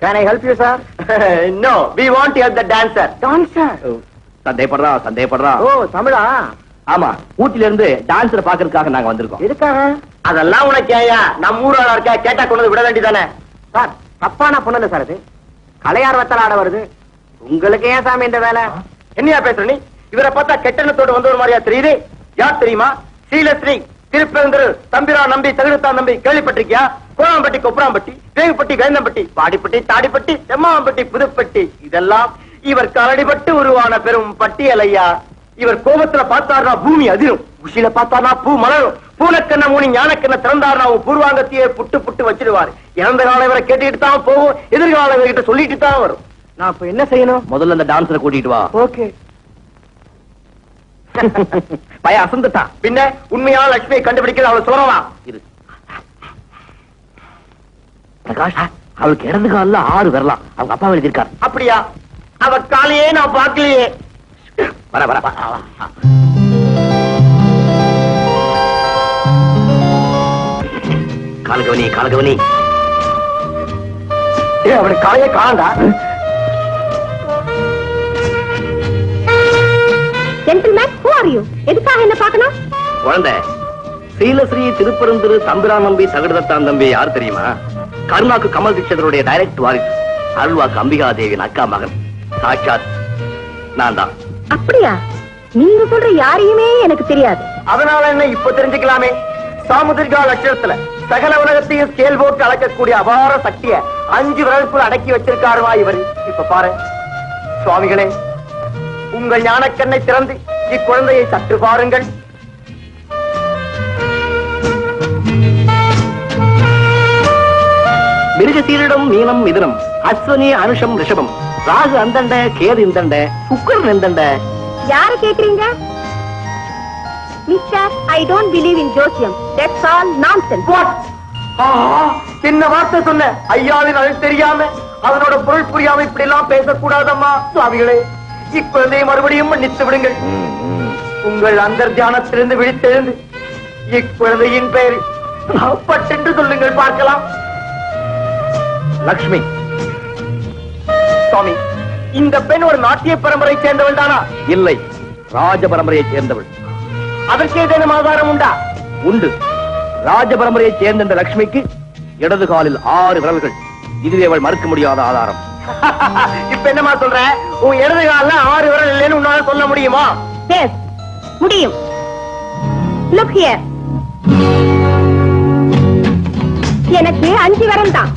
Can I help you, sir? No, we want to help the dancer. Dancer? சந்தேகப்படுறா. ஓ, தமிழா? ஆமா, ஊட்டில இருந்து dancer பாக்குறதுக்காக நாங்க வந்திருக்கோம். எதுக்காக? அதெல்லாம் உனக்கு ஏயா? நம்ம ஊராளா இருக்கா, கேட்டா கொண்டு விட வேண்டியதானே? சார், தப்பான பொண்ணு இல்ல சார் இது. கலையார் வத்தல் ஆட வருது. உங்களுக்கு ஏன் சாமி இந்த வேலை? என்னையா பேசுற நீ? இவரை பார்த்தா கெட்டணத்தோடு வந்த ஒரு மாதிரியா தெரியுது. யார் தெரியுமா? ஸ்ரீலஸ்ரீ திருப்பெருந்தரு தம்பிரா நம்பி தகுடுத்தான் நம்பி கேள்விப்பட்டிருக்கியா? கோணாம்பட்டி கொப்பராம்பட்டி வேகுப்பட்டி கழுந்தம்பட்டி வாடிப்பட்டி தாடிப்பட்டி செம்மாம்பட்டி புதுப்பட்டி இதெல்லாம் இவர் கரடிபட்டு உருவான பெரும் பட்டியலையா. இவர் கோபத்துல பார்த்தார்னா பூமி அதிரும், உஷில பார்த்தார்னா பூ மலரும், பூனக்கண்ண மூணி ஞானக்கண்ண திறந்தார்னா பூர்வாங்கத்தையே புட்டு புட்டு வச்சிருவாரு. இறந்த காலம் இவரை கேட்டுட்டு தான் போகும், எதிர்காலம் இவர்கிட்ட சொல்லிட்டு தான் வரும். நான் இப்ப என்ன செய்யணும்? முதல்ல அந்த டான்ஸரை கூட்டிட்டு வா. ஓகே. பய அசந்துட்டான். பின்ன உண்மையான லட்சுமியை கண்டுபிடிக்கிறது அவளை சொல்லலாம். இது பிரகாஷ், அவளுக்கு இடது கால 6 வரலாம். அவங்க அப்பா எழுதியிருக்காரு. அப்படியா? அவ காலையே நான் பார்க்கலையே. வர வர காலகவனி காலகவனி. அவனுக்கு காலையே காணண்டா. Gentleman, who are you? எதுக்காக என்ன பார்க்கணும்? குழந்தை, ஸ்ரீலஸ்ரீ திருப்பரந்துரு தம்பிரா நம்பி தகுடுத்தான் நம்பி யார் தெரியுமா? கருணாக்கு கமல் தீட்சிதருடைய டைரக்ட் வாரிசு, அருள்வாக்கு அம்பிகா தேவியின் அக்கா மகன். சாட்சாத் நான் தான். அப்படியா? நீங்க சொல்ற யாரையுமே எனக்கு தெரியாது. அதனால என்ன, இப்ப தெரிஞ்சுக்கலாமே. சாமுதிரிகா லட்சணத்துல சகல உலகத்தையும் ஸ்கேல் போட்டு அளக்கக்கூடிய அபார சக்திய 5 விரலுக்குள் அடக்கி வச்சிருக்காருவா இவர். இப்ப பாரு சுவாமிகளே, உங்கள் ஞானக்கண்ணை திறந்து இக்குழந்தையை சற்று பாருங்கள். மிருகசீரிடம் மீனம் மிதுனம் அஸ்வனி அனுஷம் ரிஷபம் ராகு அந்தண்ட கேது இந்தண்ட சுக்கரன் எந்தண்ட. யாரை கேக்குறீங்க? Mister, I don't believe in ஜோசியம். That's all nonsense. என்ன வார்த்தை சொன்ன? ஐயாவின் அது தெரியாம, அதனோட பொருள் புரியாம இப்படி எல்லாம் பேசக்கூடாதம்மா. சுவாமிகளே, இக்குழந்தையை மறுபடியும் மன்னித்து விடுங்கள். உங்கள் அந்தர்தியானத்திலிருந்து விழித்தெழுந்து இக்குழந்தையின் பெயர் பட்டென்று சொல்லுங்கள் பார்க்கலாம். லக்ஷ்மி. சுவாமி, இந்த பெண் ஒரு நாட்டிய பரம்பரை சேர்ந்தவள் தானா? இல்லை, ராஜ பரம்பரையை சேர்ந்தவள். அதற்கு ஏதேனும் ஆதாரம் உண்டா? உண்டு. ராஜ பரம்பரையை சேர்ந்த இந்த லட்சுமிக்கு இடது காலில் 6 விரல்கள். இதுவே அவள் மறுக்க முடியாத ஆதாரம். இப்ப என்னமா சொல்ற? உன் இடது காலில் 6 விரல் இல்லைன்னு உன்னால சொல்ல முடியுமா? Yes, முடியும். Look here. எனக்கு 5 விரல் தான்.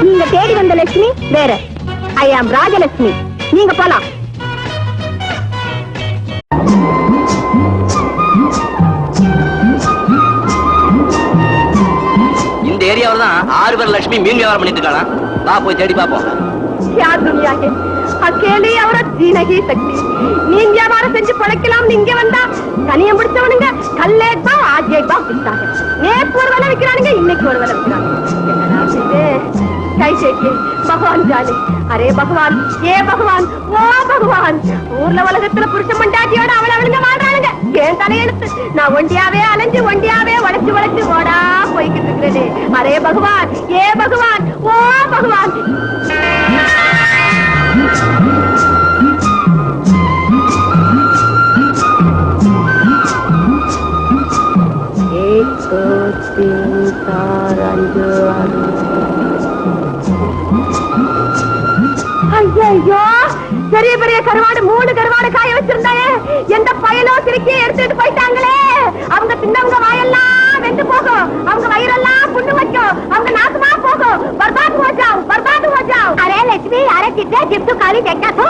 நீங்க தேடி வந்த லட்சுமி வேற. I am Rajalakshmi. நீங்க போலாம். இந்த ஏரியாவில் தான் 6 பேர் லட்சுமி மீன் வியாபாரம் பண்ணிட்டு இருக்காளா? வா போய் தேடி பாப்போம். क्या दुनिया है, अकेले औरत जी नहीं सकती. மீன் வியாபாரம் செஞ்சு பழைக்கலாம். நீங்க வந்தா தனியா முடிச்சவனுங்க கல் एक भाव आज एक भाव விற்றாங்க. நேத்து ஒரு விலை விற்கிறானுங்க, இன்னைக்கு ஒரு விலை விற்கிறாங்க. என்னடா இது? कैसे के भगवान जाने. अरे भगवान, ये भगवान, वो भगवान. ஊர்ல உலகத்துல புருஷ மண்டாட்டியோட அவளுங்க வாழ்றானுங்க. ஏன் தலையெழுத்து? நான் ஒண்டியாவே அலைஞ்சு ஒண்டியாவே வளைச்சு வளைச்சு ஓடா போய்கிட்டு இருக்கிறேனே. அரே பகவான், ஏ பகவான், ஓ பகவான். एक 2 3 4 5 ஐயோ, பெரிய பெரிய கருவாடு 3 கருவாடு காய வச்சிருந்தாயே, எந்த பயலோ திருக்கி எடுத்துட்டு போயிட்டாங்களே. அவங்க தின்னவங்க வாயெல்லாம் வெந்து போகும், அவங்க வயிறெல்லாம் புண்ணு வைக்கும், அவங்க நாசமா போகும். बर्बाद हो जाओ, बर्बाद हो जाओ. अरे लक्ष्मी, अरे कितने जिप तो काली देखता तू?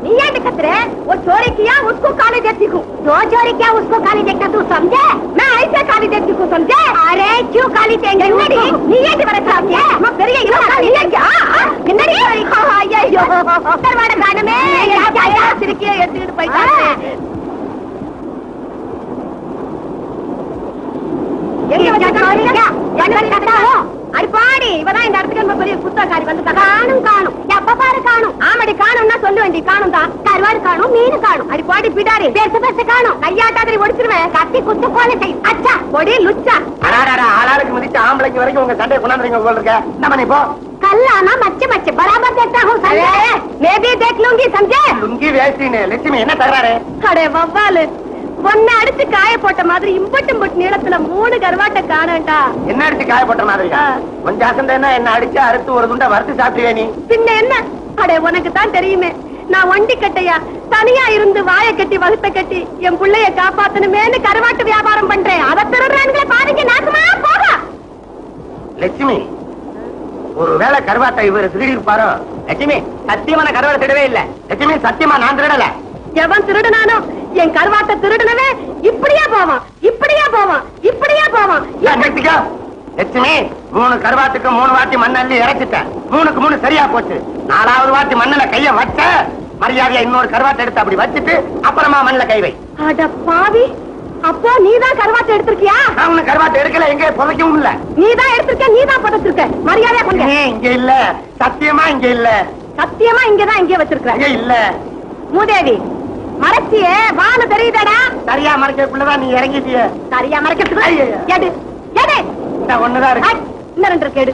नहीं है दिक्कत रे, वो चोरी किया उसको काली देखती हूँ. जो चोरी किया उसको काली देखता तू, समझे? मैं ऐसे काली देखती हूँ, समझे? अरे क्यों काली देंगे? नहीं है दिवरा क्या? मैं फिर ये काली है क्या? किन्नड़ी? हाँ ये यो दरवाजा गाने में यहाँ क्या सिरकी है ये पैसा அடிப்பாடி இவதான் இந்த இடத்துக்கு பெரிய புத்தகாரி வந்து காணும் காணும் எப்ப பாரு காணும். ஆமா சொல்லுவடி காணும்னா சொல்லுவேண்டி காணும் தான் கருவாடு காணும் மீன் காணும் அடி பாடி பிடாரி பேச பேச காணும் கையாட்டாதிரி ஒடிச்சிருவேன் கத்தி குத்து போல செய் அச்சா பொடி லுச்சா ஆளாளுக்கு மதிச்சு ஆம்பளைக்கு வரைக்கும் உங்க சண்டையை கொண்டாந்துறீங்க போல இருக்க என்ன பண்ணி போ कल्लाना मच्छे मच्छे बराबर देखता हूँ समझे मैं भी देख लूंगी समझे லுங்கி வேஷ்டின்னு லட்சுமி என்ன தகராறு அடே வவ்வாலு ஒன்ன அடிச்சு காய போட்ட மாதிரி இம்பட்டும் பட்டு நீளத்துல 3 கருவாட்டை காணேன்டா என்ன அடிச்சு காய போட்ட மாதிரி கொஞ்சம் அசந்தேன்னா என்ன அடிச்சு அறுத்து ஒரு துண்டை வறுத்து சாப்பிடுவே நீ பின்ன என்ன அடே உனக்கு தான் தெரியுமே நான் ஒண்டி கட்டையா தனியா இருந்து வாயை கட்டி வகுத்த கட்டி என் புள்ளைய காப்பாத்தணுமேன்னு கருவாட்டு வியாபாரம் பண்றேன் அதை திருடுறானுங்களே பாருங்க நாசமா போக லட்சுமி ஒரு வேளை கருவாட்டை இவர் திருடி இருப்பாரோ லட்சுமி சத்தியமான கருவாட்டை திருடவே இல்ல லட்சுமி சத்தியமா நான் திருடல எவன் திருடுனானோ என் கருவாட்டை திருடுனவே இப்படியே போவான் இப்படியே போவான் இப்படியே போவான் லட்சுமி 3 கருவாட்டுக்கு 3 வாட்டி மண்ணள்ளி இறச்சிட்டேன் 3க்கு 3 சரியா போச்சு 4வது வாட்டி மண்ணுல கைய வச்ச மரியாதையா இன்னொரு கருவாட்டை எடுத்து அப்படி வச்சுட்டு அப்புறமா மண்ணுல கை வை அட பாவி அப்போ நீதான் கருவாட்டை எடுத்திருக்கியா நான் கருவாட்டை எடுக்கல எங்க புதைக்கவும் இல்ல நீதான் எடுத்திருக்க நீதான் புதைச்சிருக்க மரியாதையா கொண்டு இங்க இல்ல சத்தியமா இங்க இல்ல சத்தியமா இங்கதான் இங்கே வச்சிருக்க இங்க இல்ல மூதேவி மறைச்சியே வானு தெரியுதாடா சரியா மறைக்கிறதுக்குள்ளதான் நீ இறங்கிட்டிய சரியா மறைக்கிறதுக்கு எடு எடு இந்த ஒண்ணுதான் இருக்கு இன்னும் 2 இருக்கு எடு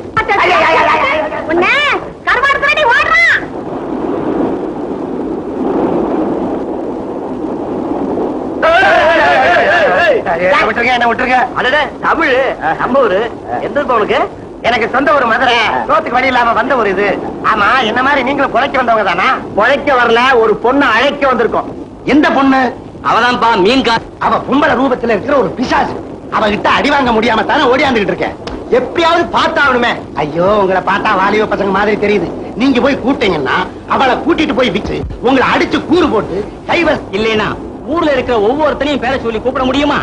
உன்ன கருவாடு திருடி ஓடுறான் விட்டுருங்க என்ன விட்டுருங்க அடடே தமிழ் நம்ம ஊரு எந்த உனக்கு எனக்கு சொந்த ஒரு மதுரை சோத்துக்கு வழி இல்லாம வந்த ஒரு இது ஆமா என்ன மாதிரி நீங்களும் பொழைக்க வந்தவங்க தானா பொழைக்க வரல ஒரு பொண்ணு அழைக்க வந்திருக்கோம் எந்த பொண்ணு அவதான்ப்பா மீன்கா அவ பொம்பளை ரூபத்துல இருக்கிற ஒரு பிசாசு அவகிட்ட அடி வாங்க முடியாம தானே ஓடியாந்துகிட்டு இருக்கேன் எப்பயாவது பார்த்தாவணுமே ஐயோ உங்களை பார்த்தா வாலிப பசங்க மாதிரி தெரியுது நீங்க போய் கூட்டீங்கன்னா அவளை கூட்டிட்டு போய் விட்டு உங்களை அடிச்சு கூறு போட்டு கைவ இல்லைனா ஊர்ல இருக்கிற ஒவ்வொருத்தனையும் பேர சொல்லி கூப்பிட முடியுமா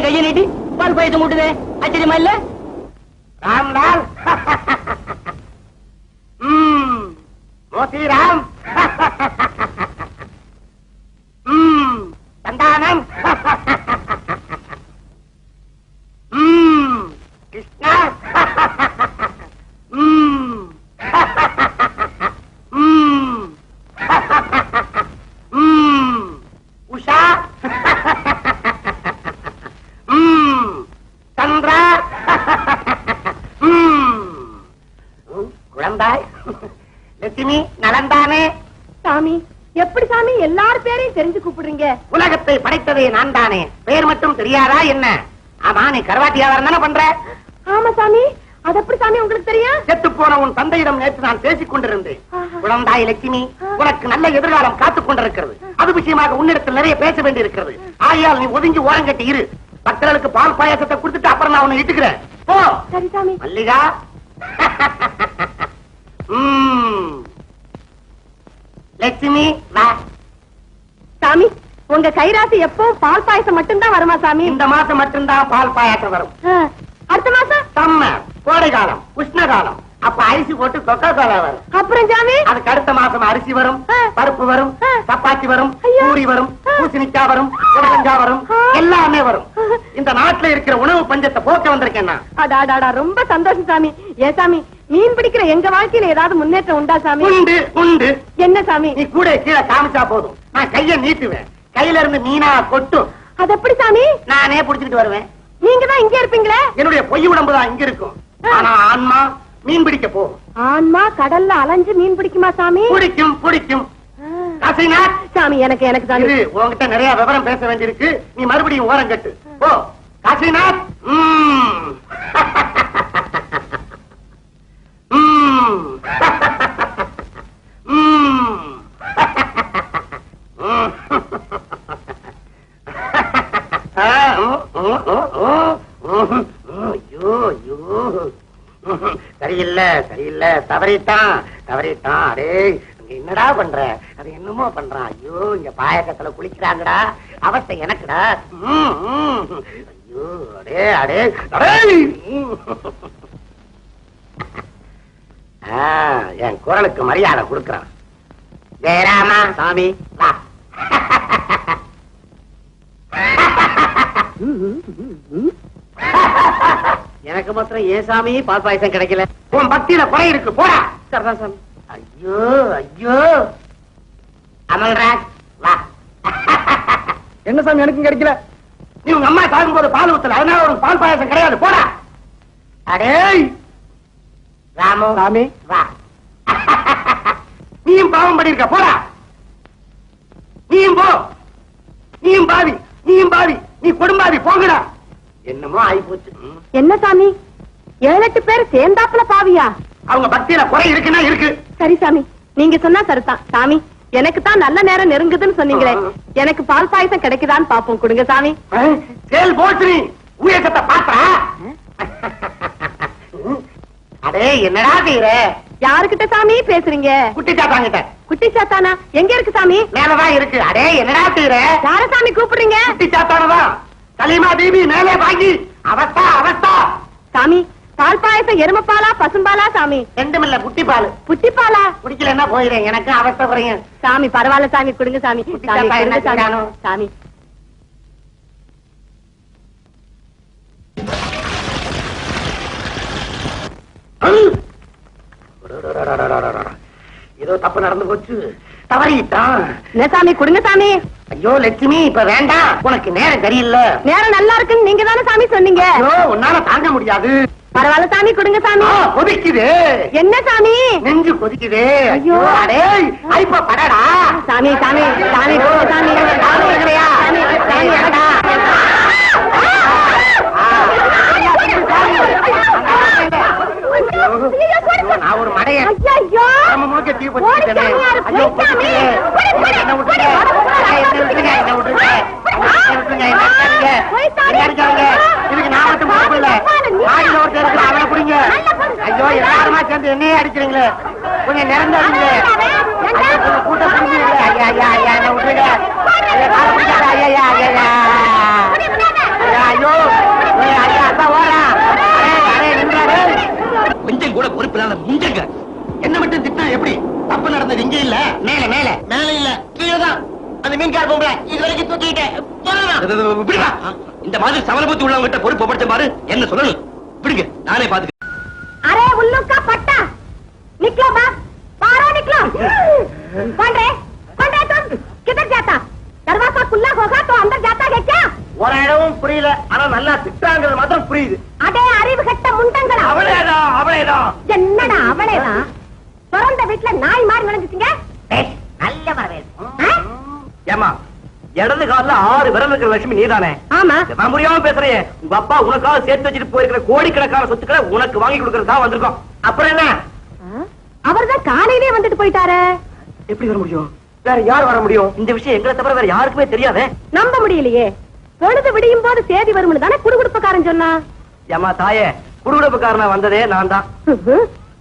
கையை நீட்டி பால் பயத்தை மூட்டுதே ஆச்சரியமா இல்ல ராம்லால் மோசிராம் சந்தானம் கிருஷ்ணா உஷா சந்திரா குழந்தாய் லட்சுமி நலந்தானே சாமி எப்படி சாமி எல்லார் பேரையும் தெரிஞ்சு கூப்பிடுறீங்க உலகத்தை படைத்ததே நான் தானே பெயர் மட்டும் தெரியாதா என்ன ஆமா நீ கருவாட்டி வியாபாரம் தானே பண்ற ஆமா சாமி அது எப்படி சாமி உங்களுக்கு தெரியும் செத்து போன உன் தந்தையிடம் நேற்று நான் பேசிக் கொண்டிருந்தேன் குழந்தாய் லட்சுமி உனக்கு நல்ல எதிர்காலம் காத்துக் கொண்டிருக்கிறது அது விஷயமாக உன்னிடத்தில் நிறைய பேச வேண்டி இருக்கிறது ஆகையால் நீ ஒதுங்கி ஓரங்கட்டி இரு பக்தர்களுக்கு பால் பாயாசத்தை கொடுத்துட்டு அப்புறம் நான் உன்னை இட்டுக்கிறேன் போ சரி சாமி மல்லிகா லட்சுமி வா சாமி உங்க கைராசி எப்போ பால் பாயசம் மட்டும்தான் வருமா சாமி இந்த மாசம் மட்டும்தான் பால் பாயாசம் வரும் அடுத்த மாசம் சம்மர் கோடை காலம் உஷ்ண காலம் அப்ப அரிசி போட்டு கொக்கா கோலா வரும் அப்புறம் சாமி அதுக்கு அடுத்த மாசம் அரிசி வரும் பருப்பு வரும் சப்பாத்தி வரும் ஐயோ. பூரி வரும் பூசணிக்காய் வரும் உடஞ்சா வரும் எல்லாமே வரும் இந்த நாட்டுல இருக்கிற உணவு பஞ்சத்தை போக்க வந்திருக்கேன்னா அடாடாடா ரொம்ப சந்தோஷம் சாமி ஏன் சாமி மீன் பிடிக்கிற எங்க வாழ்க்கையில ஏதாவது முன்னேற்றம் உண்டா சாமி உண்டு உண்டு என்ன சாமி நீ கூட கீழே காமிச்சா போதும் நான் கைய நீட்டுவேன் கையில இருந்து மீனா கொட்டும் அது எப்படி சாமி நானே புடிச்சுக்கிட்டு வருவேன் நீங்க தான் இங்கே இருப்பீங்களே என்னுடைய பொய் உடம்பு தான் இங்க இருக்கும் ஆனா ஆன்மா மீன் பிடிக்க போகும் ஆன்மா கடல்ல அலைஞ்சு மீன் பிடிக்குமா சாமி பிடிக்கும் பிடிக்கும் காசிநாத் சாமி எனக்கு எனக்கு தான் இது உன்கிட்ட நிறைய விவரம் பேச வேண்டியிருக்கு நீ மறுபடியும் ஓரம் கட்டு போ காசிநாத் சரியில்லை சரியில்லை தவறிட்டான் தவறிட்டான் அடே என்னடா பண்ற அது என்னமோ பண்றான் ஐயோ இங்க பாயக்கத்துல குளிக்கிறாங்கடா அவஸ்தை எனக்குடா ஐயோ அடே அடே அடே என் குரலுக்கு மரியாதை கொடுக்கறான் ஜெயராமா சாமி வா எனக்கு மாத்திரம் ஏன் சாமி பால் பாயசம் கிடைக்கல உன் பக்தியில குறை இருக்கு போடா சரிதான் சாமி ஐயோ ஐயோ அமல்ராஜ் வா. என்ன சாமி எனக்கும் கிடைக்கல. நீ உங்க அம்மா சாகும் போது பால் ஊத்தல, அதனால ஒரு பால் பாயாசம் கிடையாது. போடா. அடே ராமு சாமி வா. நீயும் பாவம் பண்ணிருக்க. போடா. நீயும் போ. நீயும் பாவி, நீயும் பாவி, நீ கொடும்பாவி. போங்கடா. என்னமோ ஆயிப்போச்சு. என்ன சாமி 7-8 பேர் சேர்ந்தாப்புல பாவியா? அவங்க பக்தியில குறை இருக்குன்னா இருக்கு. சரி சாமி, நீங்க சொன்னா சரிதான். சாமி எனக்கு தான் நல்ல நேரம் நெருங்குதுன்னு சொன்னீங்களே, எனக்கு பால் பாயசம் கிடைக்குதான்னு பாப்போம். கொடுங்க சாமி. சேல் போச்சு. நீ ஊயக்கத்தை பார்த்தா? அடே என்னடா செய்யற? யாருக்கிட்ட சாமி பேசுறீங்க? குட்டி சாத்தாங்கிட்ட. குட்டி சாத்தானா எங்க இருக்கு சாமி? மேலதான் இருக்கு. அடே என்னடா செய்யற? யார சாமி கூப்பிடுறீங்க? குட்டி சாத்தானதான். கலிமா தீபி மேலே வாங்கி. அவஸ்தா அவஸ்தா. சாமி பால் பாயசம் எருமப்பாலா பசும்பாலா சாமி? ரெண்டுமில்ல, குட்டி பால். புட்டி பாலா? குடிக்கல என்ன போயிடுறேன். எனக்கு அவஸ்தை குறையும். சாமி பரவாயில்ல சாமி, கொடுங்க சாமி. குட்டி சாமி சாத்தா என்ன கொடுங்க சாமி. செய்யறானோ? சாமி ஏதோ தப்பு நடந்து போச்சு. தவறிட்டான். என்ன சாமி? கொடுங்க சாமி. ஐயோ லட்சுமி, இப்ப வேண்டாம். உனக்கு நேரம் சரியில்லை. நேரம் நல்லா இருக்குன்னு நீங்க தானே சாமி சொன்னீங்க. ஐயோ உன்னால தாங்க முடியாது. பரவாயில்ல சாமி, கொடுங்க சாமி. கொதிக்குது. என்ன சாமி? நெஞ்சு கொதிக்குது. ஐயோ. அடே ஐப்ப படடா. சாமி சாமி சாமி கொடுங்க சாமி. சாமி இருக்கிறையா? சாமி, சாமி, அடடா. நான் ஒரு மடையன். ஐயோ நம்ம முழுக்க தீ பத்திட்டேனே. ஐயோ கொதிக்குது. என்ன விட்டுருங்க. என்ன விட்டுருங்க. என்ன விட்டுருங்க. என்ன விட்டுருங்க. என்ன அடிக்காதீங்க. என்ன அடிக்காதீங்க. இதுக்கு நான் மட்டும் பொறுப்பு இல்ல. வாயில ஒருத்தர் இருக்கிற அவனை புடிங்க. ஐயோ எல்லாருமா சேர்ந்து என்னையே அடிக்கிறீங்களே. கொஞ்சம் நிறந்தாருங்க. கூட்டம் புரிஞ்சுங்க. ஐயா ஐயா ஐயா என்ன விட்டுருங்க. ஐயா கால பிடிக்காத. ஐயா ஐயா ஐயா ஐயா ஐயோ ஐயா அதான் ஓரா. அரே நின்றாரு. கொஞ்சம் கூட பொறுப்பு இல்லாத முஞ்சங்க. என்ன மட்டும் திட்டினா எப்படி? தப்பு நடந்தது இங்க இல்ல, மேல மேல மேல இல்ல, கீழதான். அந்த மீன்கார பொம்பளை இது வரைக்கும் தூக்கிட்டேன். விடுங்க. இந்த மாதிரி சமரபூத்தி உள்ளவங்கிட்ட பொறுப்பு படுத்த பாரு. என்ன சொல்லணும்? விடுங்க, நானே பாத்துக்கிறேன். அரே உல்லுக்கா பட்டா निकलो बाप, बाहर निकलो। कौन रे तुम? किधर जाता? दरवाजा खुला होगा तो अंदर जाता है क्या? ஒரு இடமும் புரியல. ஆனா நல்லா திட்டாங்கிறது மாத்திரம் புரியுது. அடே அறிவு கட்ட முண்டங்களா. அவளேதான் அவளேதான். என்னடா அவளேதான்? பிறந்த வீட்டுல நாய் மாதிரி விளைஞ்சிட்டீங்க. நல்ல வரவேற்பு. ஏமா இடது கால 6 விரல் இருக்கிற லட்சுமி நீதானே? ஆமா. நான் புரியாம பேசுறேன். உங்க அப்பா உனக்காக சேர்த்து வச்சுட்டு போயிருக்கிற கோடிக்கணக்கான சொத்துக்களை உனக்கு வாங்கி கொடுக்கறதா வந்திருக்கோம். அப்புறம் என்ன? அவர்தான் காலையிலே வந்துட்டு போயிட்டாரு. எப்படி வர முடியும்? வேற யார் வர முடியும்? இந்த விஷயம் எங்களை தவிர வேற யாருக்குமே தெரியாதே. நம்ப முடியலையே. பொழுது விடியும் போது சேதி வரும்னு தானே குடுகுடுப்பக்காரன் சொன்னா. ஏமா தாயே, குடுகுடுப்புக்காரனா வந்ததே நான் தான்.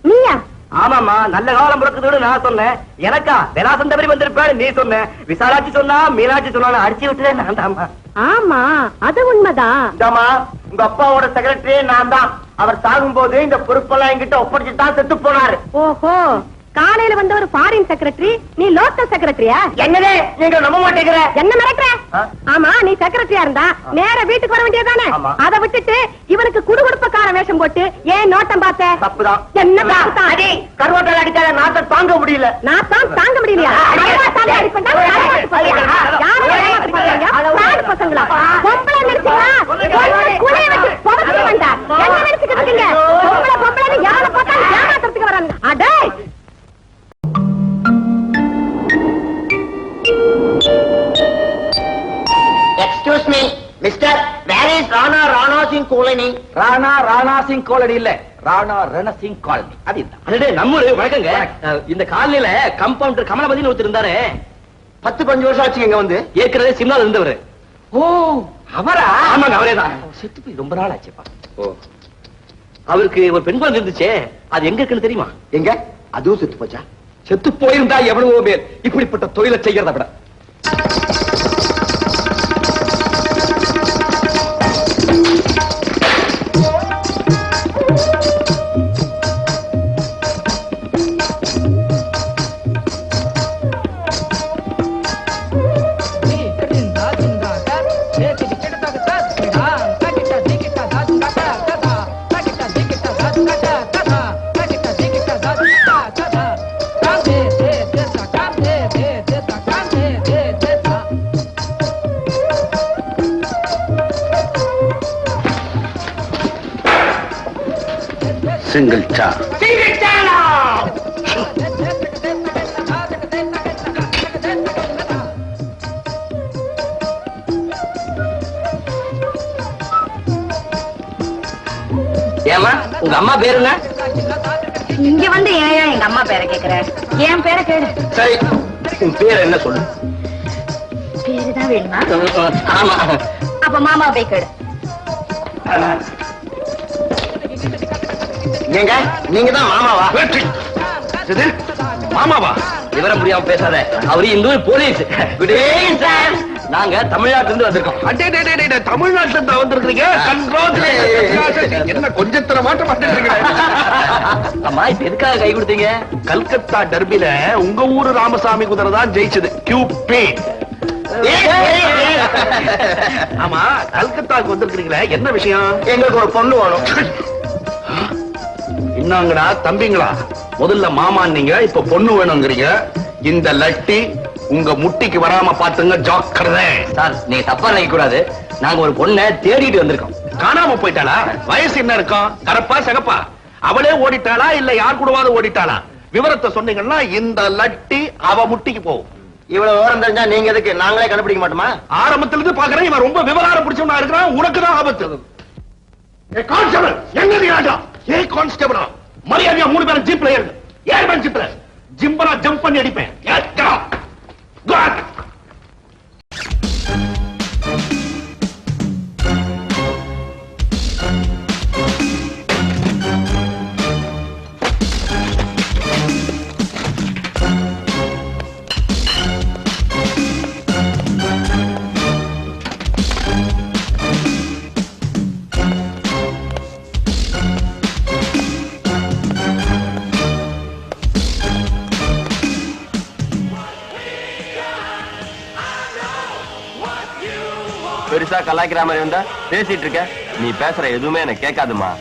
நீயா? ஆமாமா, நல்ல காலம் பிறக்குதுன்னு நான் சொன்னேன். எனக்கா விலாசம் தவறி வந்திருப்பேன்னு நீ சொன்ன. விசாலாட்சி சொன்னா மீனாட்சி சொன்னா அடிச்சு விட்டுதே நான் தான்மா. ஆமா அது உண்மைதான். இந்தாமா உங்க அப்பாவோட செக்ரட்டரி நான் தான். அவர் சாகும் போது இந்த பொறுப்பெல்லாம் என்கிட்ட ஒப்படைச்சுட்டு தான் செத்து போனாரு. ஓஹோ, காலையில வந்த ஒரு ஃபாரின் செக்ரட்டரி, நீ லோக்கல் செக்ரட்டரியா? என்னதே நீங்க நம்ப மாட்டேங்கிற? என்ன மிரட்டுற? ஆமா, நீ செக்ரட்டரியா இருந்தா நேர வீட்டுக்கு வர வேண்டியதானே? அதை விட்டுட்டு இவனுக்கு குடுகுடுப்பக்கார வேஷம் போட்டு ஏன் நோட்டம் பார்த்த? தப்புதான். என்ன தப்புதான்? கருவாட்டால அடிக்காத நாட்டம் தாங்க முடியல. நான் தான் தாங்க முடியலையா? கருவாட்டால அடிப்பேன்டா, கருவாட்டு பசங்களா? யாரை ஏமாத்தி பண்றீங்க? பிராடு பசங்களா? பொம்பளை நினைச்சீங்களா? குலைய வச்சு புதைச்சு வேண்டா. என்ன நினைச்சுக்கிட்டு இருக்கீங்க? பொம்பளை யாரை பார்த்தாலும் ஏமாத்துறதுக்கு வராங்க. அடே excuse me mister, where is Rana Rana Singh colony? Rana Singh colony இல்ல, ராணா ரணசிங் காலனி. அதே நம்ம ஊரு. வணக்கங்க. இந்த காலனில கம்பவுண்டர் கமலபதினு ஒருத்தர் இருந்தாரு. 10-15 வருஷம் ஆச்சு இங்க வந்து. ஏற்கனவே சிம்லால இருந்தவர். ஓ அவரா? ஆமாங்க, அவரேதான். செத்து போய் ரொம்ப நாள் ஆச்சுப்பா. ஓ, அவருக்கு ஒரு பெண் குழந்தை இருந்துச்சே, அது எங்க இருக்குன்னு தெரியுமா? எங்க? அதுவும் செத்து போச்சா? செத்து போயிருந்தா எவ்வளவோ பேர் இப்படிப்பட்ட தொழிலை செய்யறத விட. சிங்கிள் சா. ஏமா உங்க அம்மா பேரு என்ன? இங்க வந்து ஏன் எங்க அம்மா பேரை கேக்குற? என் பேரை கேடு. சரி உன் பேர் என்ன சொல்லு. பேருதான் வேணுமா? ஆமா. அப்ப மாமா போய் கேடு. ஏங்க நீங்க தான் மாமாவா? இது மாமாவா? விவரம் முடியாம பேசாத. அவரு இந்த ஊர் போலீஸ். Good evening sir. நாங்க தமிழ்நாட்டுல இருந்து வந்திருக்கோம். தமிழ்நாட்டுல இருந்து வந்திருக்கீங்க. Congratulations. என்ன கொஞ்சத்துல மாட்ட மாட்டேங்கிறீங்க? அம்மா இப்ப எதுக்காக கை கொடுத்தீங்க? கல்கத்தா டர்பில உங்க ஊரு ராமசாமி குதிரை தான் ஜெயிச்சது. கியூபிட். ஆமா, கல்கத்தாக்கு வந்திருக்கீங்களே, என்ன விஷயம்? எங்களுக்கு ஒரு பொண்ணு வேணும். என்னங்கடா தம்பிங்களா, முதல்ல மாமா நீங்க இப்ப பொண்ணு வேணுங்கிறீங்க. இந்த லட்டி உங்க முட்டிக்கு வராம பாத்துங்க, ஜாக்கிரதை. சார் நீங்க தப்பா நினைக்க கூடாது. நாங்க ஒரு பொண்ணை தேடிட்டு வந்திருக்கோம். காணாம போயிட்டாளா? வயசு என்ன இருக்கும்? கரப்பா சகப்பா? அவளே ஓடிட்டாளா இல்ல யார் கூடவாது ஓடிட்டாளா? விவரத்தை சொன்னீங்கன்னா இந்த லட்டி அவ முட்டிக்கு போகும். இவ்வளவு விவரம் தெரிஞ்சா நீங்க எதுக்கு? நாங்களே கண்டுபிடிக்க மாட்டோமா? ஆரம்பத்துல இருந்து பாக்குறேன், இவன் ரொம்ப விவகாரம் பிடிச்சவனா இருக்கிறான். உனக்கு தான் ஆபத்து. கான்ஸ்டபிள் எங்க நீ ராஜா? ஏ கான்ஸ்டபிளா, மரியாதையா 3 பேரும் ஜீப்ல ஏறுங்க. ஏர்மேன் ஜீப்ல ஜிம்பரா ஜம்ப் பண்ணி அடிப்பேன். பெருசா கலாய்க்கிற மாதிரி வந்தா பேசிட்டு இருக்க. நீ பேசுற எதுவுமே எனக்கு கேட்காதுமா.